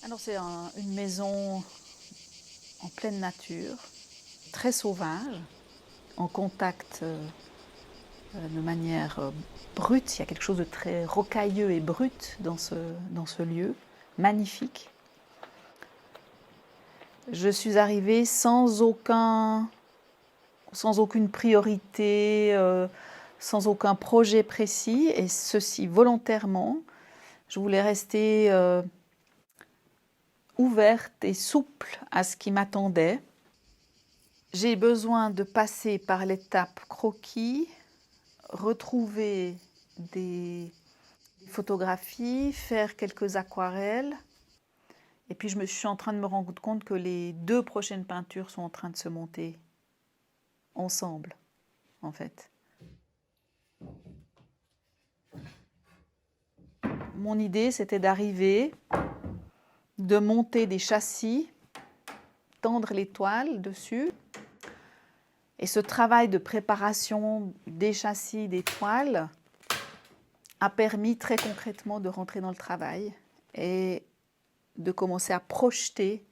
Alors c'est une maison en pleine nature, très sauvage, en contact de manière brute. Il y a quelque chose de très rocailleux et brut dans ce lieu, magnifique. Je suis arrivée sans aucune priorité, sans aucun projet précis, et ceci volontairement. Je voulais rester ouverte et souple à ce qui m'attendait. J'ai besoin de passer par l'étape croquis, retrouver des photographies, faire quelques aquarelles. Et puis je suis en train de me rendre compte que les 2 prochaines peintures sont en train de se monter ensemble, en fait. Mon idée, c'était d'arriver, de monter des châssis, tendre les toiles dessus. Et ce travail de préparation des châssis, des toiles, a permis très concrètement de rentrer dans le travail et de commencer à projeter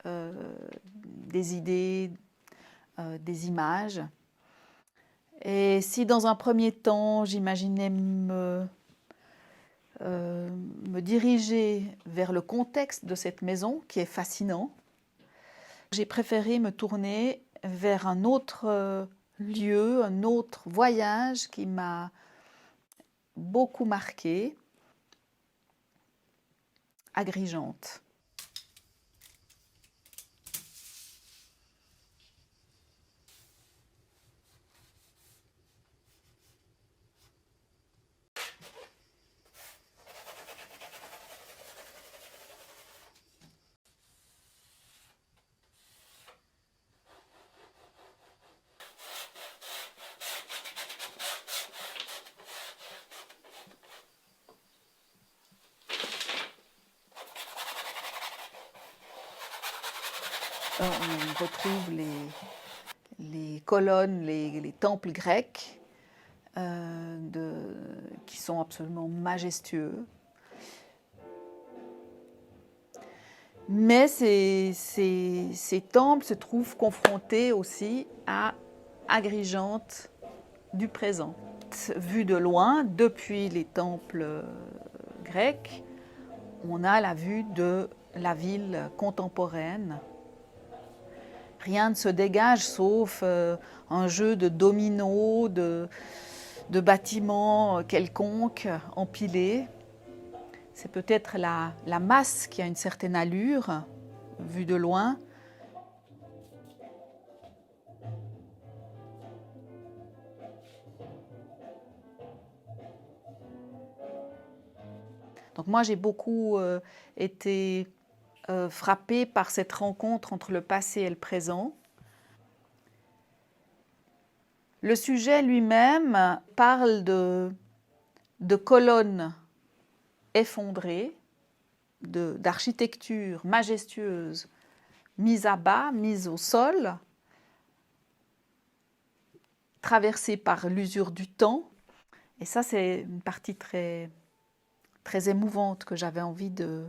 des idées, des images. Et si dans un premier temps, j'imaginais me diriger vers le contexte de cette maison, qui est fascinant, j'ai préféré me tourner vers un autre lieu, un autre voyage qui m'a beaucoup marqué, Agrigente. On retrouve les colonnes, les temples grecs qui sont absolument majestueux. Mais ces temples se trouvent confrontés aussi à Agrigente du présent. Vu de loin, depuis les temples grecs, on a la vue de la ville contemporaine. Rien ne se dégage sauf un jeu de dominos, de bâtiments quelconques empilés. C'est peut-être la masse qui a une certaine allure, vue de loin. Donc moi, j'ai beaucoup été frappée par cette rencontre entre le passé et le présent. Le sujet lui-même parle de colonnes effondrées, d'architecture majestueuse mise à bas, mise au sol, traversée par l'usure du temps. Et ça, c'est une partie très, très émouvante que j'avais envie de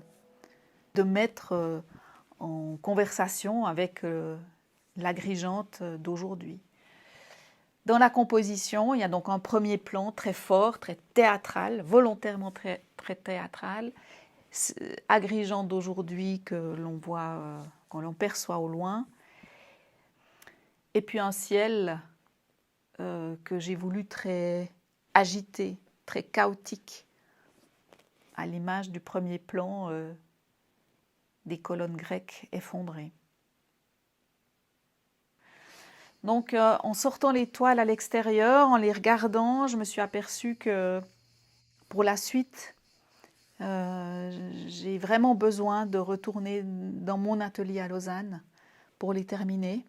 mettre en conversation avec l'Agrigente d'aujourd'hui. Dans la composition, il y a donc un premier plan très fort, très théâtral, volontairement très, très théâtral, Agrigente d'aujourd'hui que l'on voit, qu'on l'on perçoit au loin, et puis un ciel que j'ai voulu très agité, très chaotique, à l'image du premier plan des colonnes grecques effondrées. Donc, en sortant les toiles à l'extérieur, en les regardant, je me suis aperçue que pour la suite, j'ai vraiment besoin de retourner dans mon atelier à Lausanne pour les terminer.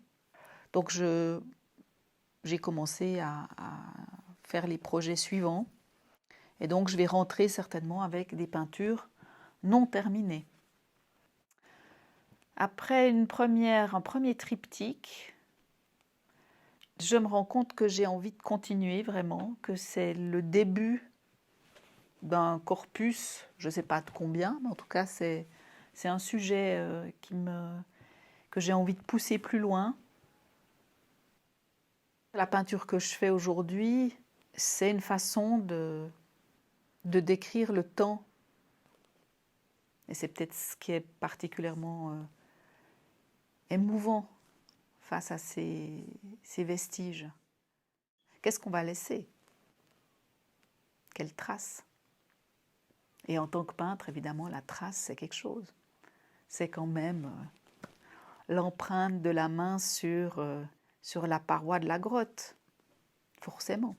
Donc, j'ai commencé à faire les projets suivants. Et donc, je vais rentrer certainement avec des peintures non terminées. Après un premier triptyque, je me rends compte que j'ai envie de continuer vraiment, que c'est le début d'un corpus, je ne sais pas de combien, mais en tout cas c'est c'est un sujet que j'ai envie de pousser plus loin. La peinture que je fais aujourd'hui, c'est une façon de décrire le temps. Et c'est peut-être ce qui est particulièrement émouvant face à ces vestiges. Qu'est-ce qu'on va laisser? Quelle trace? Et en tant que peintre, évidemment, la trace, c'est quelque chose. C'est quand même l'empreinte de la main sur la paroi de la grotte, forcément.